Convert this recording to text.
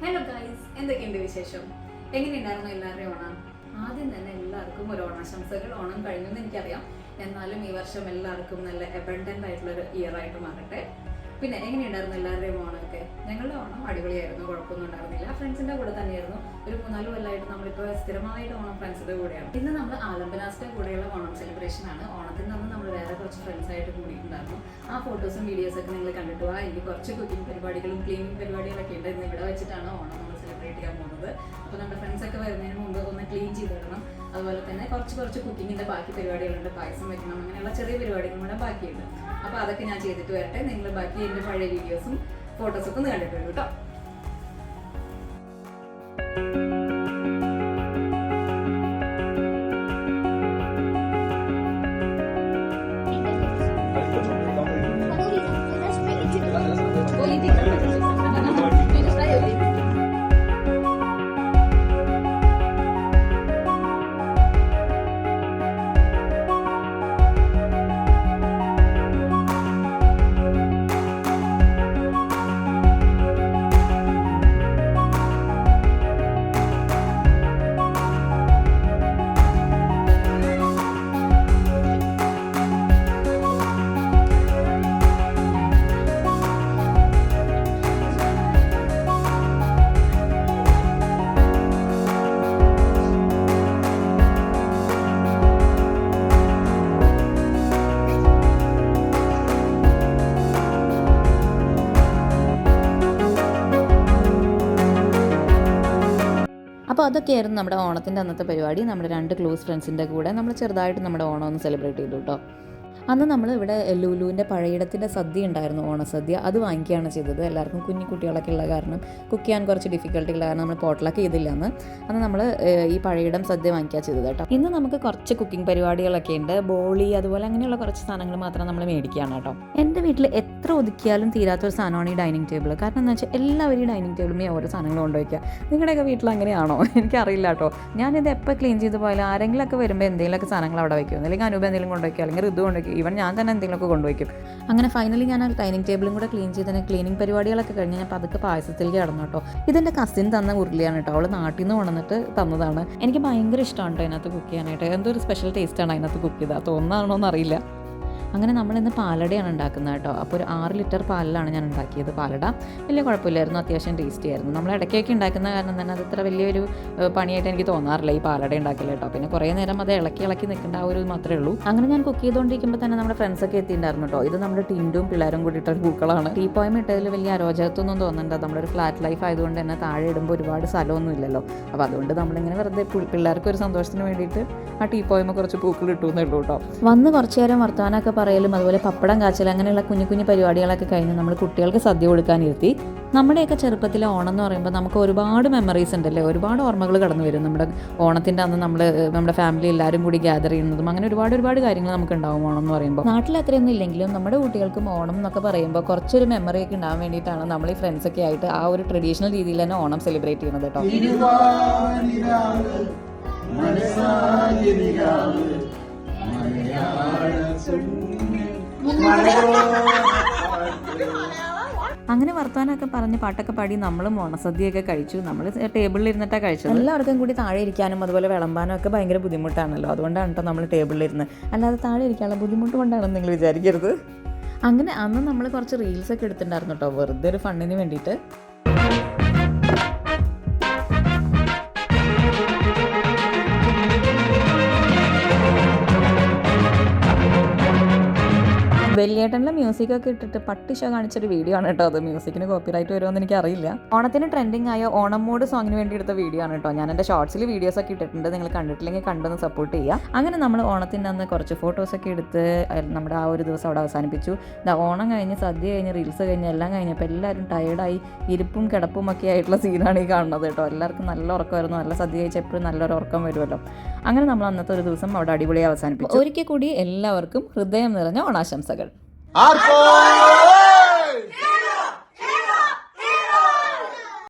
Hello guys, എന്തൊക്കെയുണ്ട് വിശേഷം? എങ്ങനെയുണ്ടായിരുന്നു എല്ലാവരുടെയും ഓണം? ആദ്യം തന്നെ എല്ലാവർക്കും ഒരു ഓണാശംസകൾ. ഓണം കഴിഞ്ഞെന്ന് എനിക്കറിയാം, എന്നാലും ഈ വർഷം എല്ലാവർക്കും നല്ല അബണ്ടന്റ് ആയിട്ടുള്ളൊരു ഇയർ ആയിട്ട് മാറട്ടെ. പിന്നെ എങ്ങനെയുണ്ടായിരുന്നു എല്ലാവരുടെയും ഓണമൊക്കെ? ഞങ്ങളുടെ ഓണം അടിപൊളിയായിരുന്നു, കുഴപ്പമൊന്നും ഉണ്ടായിരുന്നില്ല. ഫ്രണ്ട്സിന്റെ കൂടെ തന്നെയായിരുന്നു. ഒരു 3-4 കൊല്ലമായിട്ട് നമ്മളിപ്പോൾ സ്ഥിരമായിട്ട് ഓണം ഫ്രണ്ട്സിന്റെ കൂടെയാണ്. ഇന്ന് നമ്മൾ ആലംബനാസിന്റെ കൂടെയുള്ള ഓണം സെലിബ്രേഷൻ ആണ്. ഓണത്തിന് അന്ന് നമ്മൾ വേറെ കുറച്ച് ഫ്രണ്ട്സ് ആയിട്ട് കൂടിയിട്ടുണ്ടായിരുന്നു. ആ ഫോട്ടോസും വീഡിയോസും ഒക്കെ നിങ്ങൾ കണ്ടിട്ട് പോവാ. എനിക്ക് കുറച്ച് കുക്കിംഗ് പരിപാടികളും ക്ലീനിങ് പരിപാടികളൊക്കെ ഉണ്ട്. ഇന്ന് ഇവിടെ വെച്ചിട്ടാണ് ഓണം നമ്മൾ സെലിബ്രേറ്റ് ചെയ്യാൻ പോകുന്നത്. അപ്പോൾ നമ്മുടെ ഫ്രണ്ട്സ് ഒക്കെ വരുന്നതിന് മുമ്പ് ഒന്ന് ക്ലീൻ ചെയ്തിടണം. അതുപോലെ തന്നെ കുറച്ച് കുക്കിങ്ങിന്റെ ബാക്കി പരിപാടികളുണ്ട്. പായസം വെക്കണം, അങ്ങനെയുള്ള ചെറിയ പരിപാടികളും കൂടെ ബാക്കിയുണ്ട്. അപ്പോൾ അതൊക്കെ ഞാൻ ചെയ്തിട്ട് വരട്ടെ. നിങ്ങൾ ബാക്കി എൻ്റെ പഴയ വീഡിയോസും ഫോട്ടോസൊക്കെ ഒന്ന് കണ്ടിട്ട് വരും കേട്ടോ. അപ്പോൾ അതൊക്കെയായിരുന്നു നമ്മുടെ ഓണത്തിൻ്റെ അന്നത്തെ പരിപാടി. നമ്മുടെ 2 ക്ലോസ് ഫ്രണ്ട്സിൻ്റെ കൂടെ നമ്മൾ ചെറുതായിട്ട് നമ്മുടെ ഓണം ഒന്ന് സെലിബ്രേറ്റ് ചെയ്തു കേട്ടോ. അന്ന് നമ്മൾ ഇവിടെ ലുലുവിൻ്റെ പഴയിടത്തിൻ്റെ സദ്യ ഉണ്ടായിരുന്നു, ഓണസദ്യ. അത് വാങ്ങിക്കുകയാണ് ചെയ്തത്. എല്ലാവർക്കും കുഞ്ഞു കുട്ടികളൊക്കെ ഉള്ള കാരണം കുക്ക് ചെയ്യാൻ കുറച്ച് ഡിഫിക്കൽട്ടി ഉള്ള കാരണം നമ്മൾ പോട്ടലൊക്കെ ചെയ്തില്ല അന്ന് നമ്മൾ ഈ പഴയിടം സദ്യ വാങ്ങിക്കുക ചെയ്തത് കേട്ടോ. ഇന്ന് നമുക്ക് കുറച്ച് കുക്കിംഗ് പരിപാടികളൊക്കെ ഉണ്ട്. ബോളി അതുപോലെ അങ്ങനെയുള്ള കുറച്ച് സാധനങ്ങൾ മാത്രം നമ്മൾ മേടിക്കുകയാണ് കേട്ടോ. എൻ്റെ വീട്ടിൽ എത്ര ഒതുക്കിയാലും തീരാത്തൊരു സാധനമാണ് ഈ ഡൈനിങ് ടേബിൾ. കാരണം എന്താ വെച്ചാൽ എല്ലാവരും ഈ ഡൈനിങ് ടേബിളുമേ ഓരോ സാധനങ്ങൾ കൊണ്ടുവയ്ക്കുക. നിങ്ങളുടെയൊക്കെ വീട്ടിൽ അങ്ങനെയാണോ? എനിക്കറിയില്ല കേട്ടോ. ഞാനിത് എപ്പോൾ ക്ലീൻ ചെയ്ത് പോയാലും ആരെങ്കിലുമൊക്കെ വരുമ്പോൾ എന്തെങ്കിലുമൊക്കെ സാധനങ്ങൾ അവിടെ വയ്ക്കും. അല്ലെങ്കിൽ അനൂപ എന്തെങ്കിലും കൊണ്ടുവയ്ക്കുക, അല്ലെങ്കിൽ ഋതു കൊണ്ടുവയ്ക്കും, ഈവൻ ഞാൻ തന്നെ എന്തെങ്കിലുമൊക്കെ കൊണ്ടുവയ്ക്കും. അങ്ങനെ ഫൈനലി ഞാൻ ഒരു ഡൈനിങ് ടേബിളും കൂടെ ക്ലീൻ ചെയ്തതിന് ക്ലീനിങ് പരിപാടികളൊക്കെ കഴിഞ്ഞ് ഞാൻ പതുക്കെ പായസത്തിലേക്ക് കടന്നു കേട്ടോ. ഇതെൻ്റെ കസിൻ തന്ന ഉരുളിയാണ് കേട്ടോ. അവൾ നാട്ടിൽ നിന്ന് കൊണ്ടുവന്നിട്ട് തന്നതാണ്. എനിക്ക് ഭയങ്കര ഇഷ്ടമാണ് കേട്ടോ അതിനകത്ത് കുക്ക് ചെയ്യാനായിട്ട്. എന്തോ ഒരു സ്പെഷ്യൽ ടേസ്റ്റാണ് അതിനകത്ത് കുക്ക് ചെയ്താൽ, തോന്നാണോ എന്നറിയില്ല. അങ്ങനെ നമ്മളിന്ന് പാലടയാണ് ഉണ്ടാക്കുന്നത് കേട്ടോ. അപ്പോൾ ഒരു 6 ലിറ്റർ പാലിലാണ് ഞാൻ ഉണ്ടാക്കിയത്. പാലട വലിയ കുഴപ്പമില്ലായിരുന്നു, അത്യാവശ്യം ടേസ്റ്റി ആയിരുന്നു. നമ്മൾ ഇടയ്ക്കൊക്കെ ഉണ്ടാക്കുന്ന കാരണം തന്നെ അത് ഇത്ര വലിയൊരു പണിയായിട്ട് എനിക്ക് തോന്നാറില്ല ഈ പാലട ഉണ്ടാക്കില്ല കേട്ടോ. പിന്നെ കുറേ നേരം അത് ഇളക്കി നിൽക്കേണ്ട ആ ഒരു മാത്രമേ ഉള്ളൂ. അങ്ങനെ ഞാൻ കുക്ക് ചെയ്തുകൊണ്ടിരിക്കുമ്പോൾ തന്നെ നമ്മുടെ ഫ്രണ്ട്സൊക്കെ എത്തിയിട്ടുണ്ടായിരുന്നു കേട്ടോ. ഇത് നമ്മുടെ ടിൻറ്റും പിള്ളേരും കൂടി ഇട്ട പൂക്കളാണ്. ടീ പോയം ഇട്ടതിൽ വലിയ അരോചകത്വമൊന്നും തോന്നുന്നുണ്ട്. നമ്മളൊരു ഫ്ലാറ്റ് ലൈഫ് ആയതുകൊണ്ട് തന്നെ താഴെ ഇടുമ്പോൾ ഒരുപാട് സ്ഥലമൊന്നും ഇല്ലല്ലോ. അപ്പോൾ അതുകൊണ്ട് നമ്മളിങ്ങനെ വെറുതെ പിള്ളേർക്ക് ഒരു സന്തോഷത്തിന് വേണ്ടിയിട്ട് ആ ടീ പോയമ കുറച്ച് പൂക്കൾ ഇട്ടുന്നേ ഉള്ളൂ കേട്ടോ. വന്ന് കുറച്ച് നേരം വർത്തമാനമൊക്കെ പറയലും അതുപോലെ പപ്പടം കാച്ചൽ അങ്ങനെയുള്ള കുഞ്ഞു പരിപാടികളൊക്കെ കഴിഞ്ഞ് നമ്മൾ കുട്ടികൾക്ക് സദ്യ കൊടുക്കാനിരുത്തി. നമ്മുടെയൊക്കെ ചെറുപ്പത്തിലെ ഓണം എന്ന് പറയുമ്പോൾ നമുക്ക് ഒരുപാട് മെമ്മറീസ് ഉണ്ടല്ലേ, ഒരുപാട് ഓർമ്മകൾ കടന്നു വരും. നമ്മുടെ ഓണത്തിൻ്റെ അന്ന് നമ്മുടെ ഫാമിലി എല്ലാവരും കൂടി ഗ്യാദർ ചെയ്യുന്നതും അങ്ങനെ ഒരുപാട് കാര്യങ്ങൾ നമുക്ക് ഉണ്ടാവും ഓണം എന്ന് പറയുമ്പോൾ. നാട്ടിൽ അത്രയൊന്നും ഇല്ലെങ്കിലും നമ്മുടെ കുട്ടികൾക്കും ഓണം എന്നൊക്കെ പറയുമ്പോൾ കുറച്ചൊരു മെമ്മറി ഒക്കെ ഉണ്ടാകാൻ വേണ്ടിയിട്ടാണ് നമ്മൾ ഈ ഫ്രണ്ട്സൊക്കെ ആയിട്ട് ആ ഒരു ട്രഡീഷണൽ രീതിയിൽ തന്നെ ഓണം സെലിബ്രേറ്റ് ചെയ്യുന്നത് കേട്ടോ. അങ്ങനെ വർത്തമാനമൊക്കെ പറഞ്ഞ് പാട്ടൊക്കെ പാടി നമ്മളും ഓണസദ്യയൊക്കെ കഴിച്ചു. നമ്മൾ ടേബിളിൽ ഇരുന്നിട്ടാണ് കഴിച്ചത്. എല്ലാവർക്കും കൂടി താഴെ ഇരിക്കാനും അതുപോലെ വിളമ്പാനും ഒക്കെ ഭയങ്കര ബുദ്ധിമുട്ടാണല്ലോ. അതുകൊണ്ടാണ് കേട്ടോ നമ്മൾ ടേബിളിലിരുന്ന്, അല്ലാതെ താഴെ ഇരിക്കാനുള്ള ബുദ്ധിമുട്ട് കൊണ്ടാണെന്ന് നിങ്ങൾ വിചാരിക്കരുത്. അങ്ങനെ അന്ന് നമ്മൾ കുറച്ച് റീൽസൊക്കെ എടുത്തിട്ടുണ്ടായിരുന്നു കേട്ടോ, വെറുതെ ഒരു ഫണ്ണിന് വേണ്ടിയിട്ട്. വലിയേട്ടനിലെ മ്യൂസിക്കൊക്കെ ഇട്ടിട്ട് പട്ടി ഷോ കാണിച്ചൊരു വീഡിയോ ആണ് കേട്ടോ അത്. മ്യൂസിക്കിന് കോപ്പിറൈറ്റ് വരുമെന്ന് എനിക്കറിയില്ല. ഓണത്തിന് ട്രെൻഡിങ് ആയ ഓണം മോഡ് സോങ്ങിന് വേണ്ടി എടുത്ത വീഡിയോ ആണ് കേട്ടോ. ഞാൻ എൻ്റെ ഷോർട്സിൽ വീഡിയോസൊക്കെ ഇട്ടിട്ടുണ്ട്, നിങ്ങൾ കണ്ടിട്ടില്ലെങ്കിൽ കണ്ടൊന്ന് സപ്പോർട്ട് ചെയ്യുക. അങ്ങനെ നമ്മൾ ഓണത്തിൻ്റെ അന്ന് കുറച്ച് ഫോട്ടോസൊക്കെ എടുത്ത് നമ്മുടെ ആ ഒരു ദിവസം അവിടെ അവസാനിപ്പിച്ചു. ഓണം കഴിഞ്ഞ് സദ്യ കഴിഞ്ഞ് റീൽസ് കഴിഞ്ഞ് എല്ലാം കഴിഞ്ഞപ്പോൾ എല്ലാവരും ടയേർഡായി ഇരിപ്പും കിടപ്പും ഒക്കെ ആയിട്ടുള്ള സീനാണ് ഈ കാണുന്നത് കേട്ടോ. എല്ലാവർക്കും നല്ല ഉറക്കമായിരുന്നു. നല്ല സദ്യ കഴിച്ച് എപ്പോഴും നല്ലൊരു ഉറക്കം വരുമല്ലോ. അങ്ങനെ നമ്മൾ അന്നത്തെ ഒരു ദിവസം അവിടെ അടിപൊളിയായി അവസാനിപ്പിച്ചു. ഒരിക്കൽ കൂടി എല്ലാവർക്കും ഹൃദയം നിറഞ്ഞ ഓണാശംസകൾ.